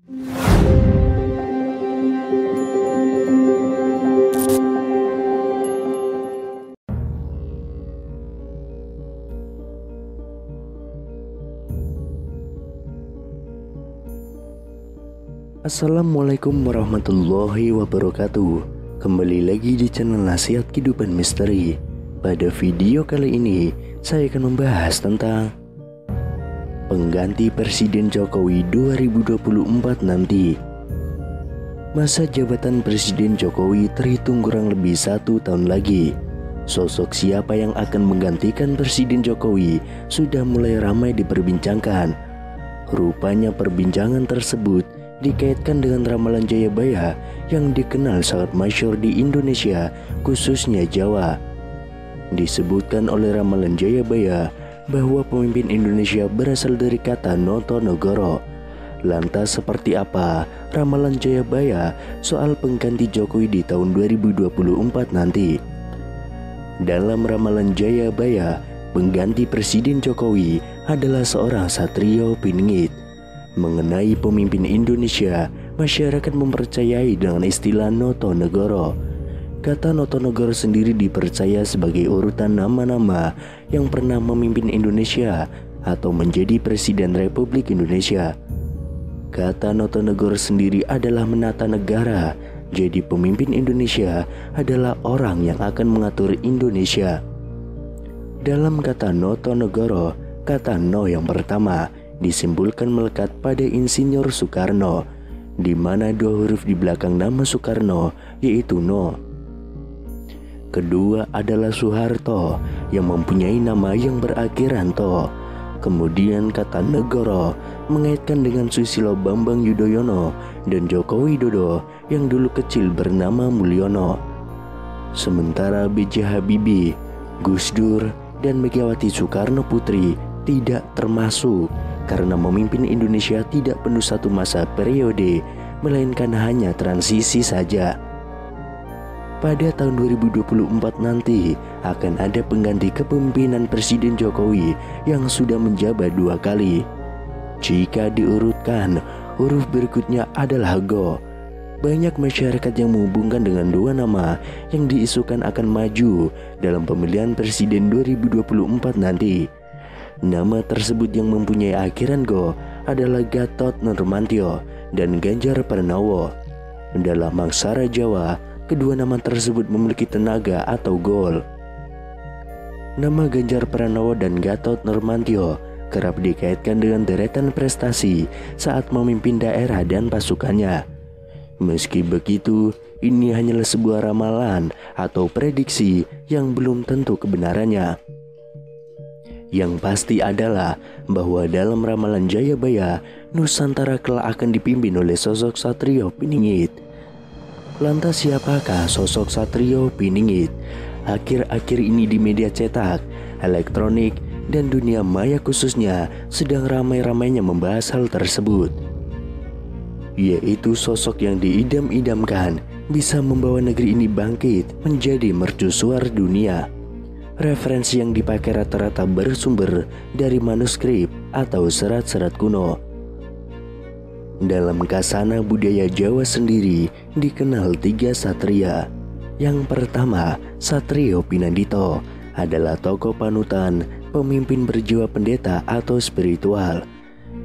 Assalamualaikum warahmatullahi wabarakatuh. Kembali lagi di channel Nasihat Kehidupan Misteri. Pada video kali ini saya akan membahas tentang pengganti Presiden Jokowi 2024 nanti. Masa jabatan Presiden Jokowi terhitung kurang lebih 1 tahun lagi. Sosok siapa yang akan menggantikan Presiden Jokowi sudah mulai ramai diperbincangkan. Rupanya perbincangan tersebut dikaitkan dengan ramalan Jayabaya yang dikenal sangat masyhur di Indonesia, khususnya Jawa. Disebutkan oleh ramalan Jayabaya bahwa pemimpin Indonesia berasal dari kata Notonegoro. Lantas seperti apa ramalan Jayabaya soal pengganti Jokowi di tahun 2024 nanti? Dalam ramalan Jayabaya, pengganti Presiden Jokowi adalah seorang Satrio Piningit. Mengenai pemimpin Indonesia, masyarakat mempercayai dengan istilah Notonegoro. Kata Notonegoro sendiri dipercaya sebagai urutan nama-nama yang pernah memimpin Indonesia atau menjadi Presiden Republik Indonesia. Kata Notonegoro sendiri adalah menata negara, jadi pemimpin Indonesia adalah orang yang akan mengatur Indonesia. Dalam kata Notonegoro, kata No yang pertama disimpulkan melekat pada Insinyur Soekarno, di mana 2 huruf di belakang nama Soekarno yaitu No. Kedua adalah Soeharto yang mempunyai nama yang berakhiran To. Kemudian kata Negoro mengaitkan dengan Susilo Bambang Yudhoyono dan Joko Widodo yang dulu kecil bernama Mulyono. Sementara B.J. Habibie, Gus Dur, dan Megawati Soekarno Putri tidak termasuk karena memimpin Indonesia tidak penuh 1 masa periode, melainkan hanya transisi saja. Pada tahun 2024 nanti akan ada pengganti kepemimpinan Presiden Jokowi yang sudah menjabat 2 kali. Jika diurutkan, huruf berikutnya adalah Go. Banyak masyarakat yang menghubungkan dengan 2 nama yang diisukan akan maju dalam pemilihan Presiden 2024 nanti. Nama tersebut yang mempunyai akhiran Go adalah Gatot Nurmantio dan Ganjar Pranowo. Dalam aksara Jawa, kedua nama tersebut memiliki tenaga atau gol. Nama Ganjar Pranowo dan Gatot Nurmantio kerap dikaitkan dengan deretan prestasi saat memimpin daerah dan pasukannya. Meski begitu, ini hanyalah sebuah ramalan atau prediksi yang belum tentu kebenarannya. Yang pasti adalah bahwa dalam ramalan Jayabaya, Nusantara kelak akan dipimpin oleh sosok Satrio Piningit. Lantas siapakah sosok Satrio Piningit? Akhir-akhir ini di media cetak, elektronik, dan dunia maya khususnya sedang ramai-ramainya membahas hal tersebut. Yaitu sosok yang diidam-idamkan bisa membawa negeri ini bangkit menjadi mercusuar dunia. Referensi yang dipakai rata-rata bersumber dari manuskrip atau serat-serat kuno. Dalam kasana budaya Jawa sendiri dikenal 3 satria. Yang pertama, Satrio Pinandito adalah tokoh panutan, pemimpin berjiwa pendeta atau spiritual.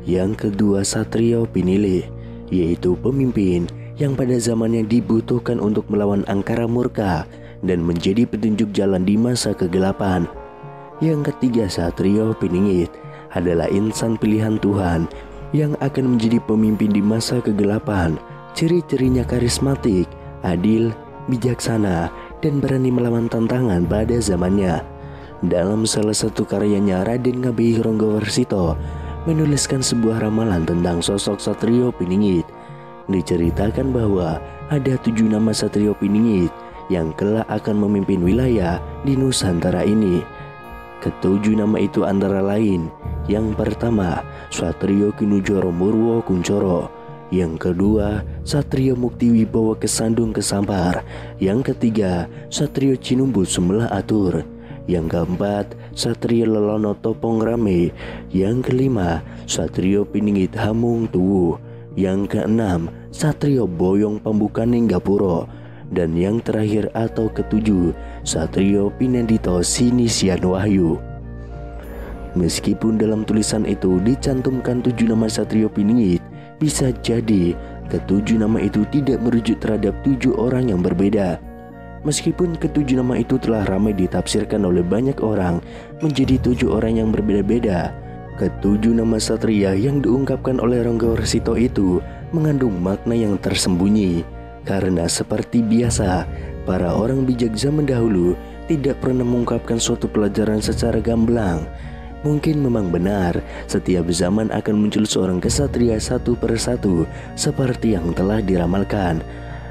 Yang kedua, Satrio Pinili, yaitu pemimpin yang pada zamannya dibutuhkan untuk melawan angkara murka dan menjadi petunjuk jalan di masa kegelapan. Yang ketiga, Satrio Piningit adalah insan pilihan Tuhan yang akan menjadi pemimpin di masa kegelapan. Ciri-cirinya karismatik, adil, bijaksana, dan berani melawan tantangan pada zamannya. Dalam salah satu karyanya, Raden Ngabei Ronggowarsito menuliskan sebuah ramalan tentang sosok Satrio Piningit. Diceritakan bahwa ada 7 nama Satrio Piningit yang kelak akan memimpin wilayah di Nusantara ini. Ketujuh nama itu antara lain: yang pertama, Satrio Kinujoro Murwo Kuncoro; yang kedua, Satrio Mukti Wibowo Kesandung Kesampar; yang ketiga, Satrio Cinumbu Sumelah Atur; yang keempat, Satrio Lelono Topong Rame; yang kelima, Satrio Piningit Hamung Tuwu; Yang keenam, Satrio Boyong Pambukaninggapuro. Dan yang terakhir atau ketujuh, Satrio Pinandito Sinisian Wahyu. Meskipun dalam tulisan itu dicantumkan 7 nama Satrio Piningit, bisa jadi ketujuh nama itu tidak merujuk terhadap 7 orang yang berbeda. Meskipun ketujuh nama itu telah ramai ditafsirkan oleh banyak orang menjadi 7 orang yang berbeda-beda, ketujuh nama satria yang diungkapkan oleh Ronggo Warsito itu mengandung makna yang tersembunyi. Karena seperti biasa, para orang bijak zaman dahulu tidak pernah mengungkapkan suatu pelajaran secara gamblang. Mungkin memang benar, setiap zaman akan muncul seorang kesatria satu persatu seperti yang telah diramalkan.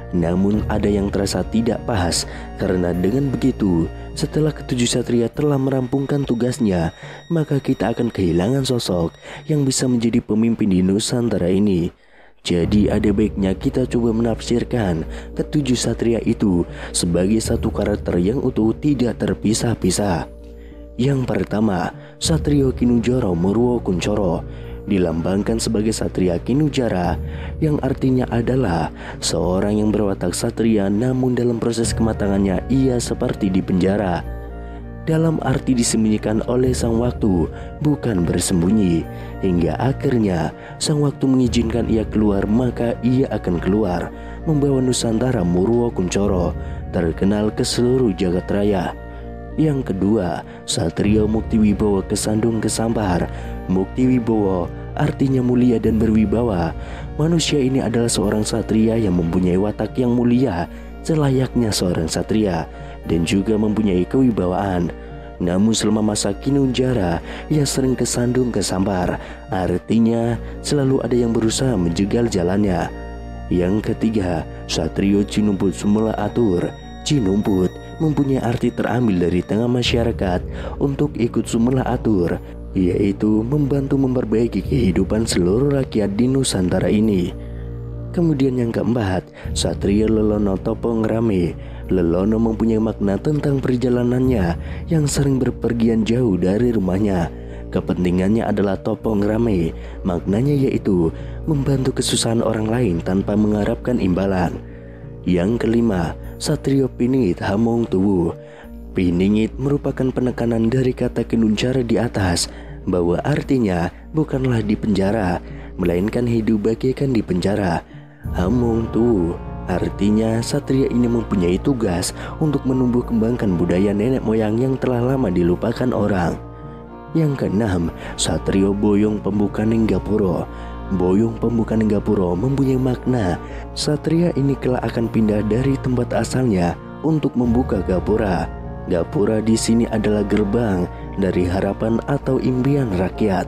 Namun ada yang terasa tidak pas, karena dengan begitu, setelah ketujuh satria telah merampungkan tugasnya, maka kita akan kehilangan sosok yang bisa menjadi pemimpin di Nusantara ini. Jadi ada baiknya kita coba menafsirkan ketujuh satria itu sebagai satu karakter yang utuh, tidak terpisah-pisah. Yang pertama, Satrio Kinujara Murwo Kuncoro dilambangkan sebagai Satria Kinujara, yang artinya adalah seorang yang berwatak satria namun dalam proses kematangannya ia seperti di penjara. Dalam arti disembunyikan oleh sang waktu, bukan bersembunyi. Hingga akhirnya sang waktu mengizinkan ia keluar, maka ia akan keluar membawa Nusantara Murwo Kuncoro terkenal ke seluruh jagat raya. Yang kedua, Satrio Muktiwibowo Kesandung Kesampar. Muktiwibowo artinya mulia dan berwibawa. Manusia ini adalah seorang satria yang mempunyai watak yang mulia selayaknya seorang satria dan juga mempunyai kewibawaan. Namun selama masa Kinunjara, ia sering kesandung kesampar, artinya selalu ada yang berusaha menjegal jalannya. Yang ketiga, Satrio Cinumput Sumela Atur. Cinumput mempunyai arti terambil dari tengah masyarakat untuk ikut Sumela Atur, yaitu membantu memperbaiki kehidupan seluruh rakyat di Nusantara ini. Kemudian yang keempat, Satria Lelono Topo Ngrame. Lelono mempunyai makna tentang perjalanannya yang sering berpergian jauh dari rumahnya. Kepentingannya adalah Topo Ngrame, maknanya yaitu membantu kesusahan orang lain tanpa mengharapkan imbalan. Yang kelima, Satrio Piningit Hamong Tuwu. Piningit merupakan penekanan dari kata Kinunjara di atas, bahwa artinya bukanlah di penjara, melainkan hidup bagaikan di penjara. Hamong Tuwu artinya satria ini mempunyai tugas untuk menumbuh kembangkan budaya nenek moyang yang telah lama dilupakan orang. Yang keenam, Satrio Boyong Pambukaninggapuro. Boyong Pambukaninggapuro mempunyai makna satria ini kelak akan pindah dari tempat asalnya untuk membuka gapura. Gapura di sini adalah gerbang dari harapan atau impian rakyat.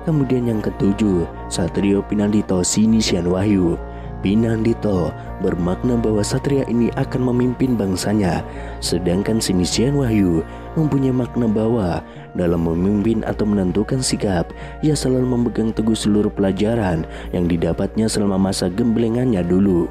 Kemudian yang ketujuh, Satrio Pinandito Sinisian Wahyu. Pinandito bermakna bahwa satria ini akan memimpin bangsanya, sedangkan Sinisian Wahyu mempunyai makna bahwa dalam memimpin atau menentukan sikap, ia selalu memegang teguh seluruh pelajaran yang didapatnya selama masa gemblengannya dulu.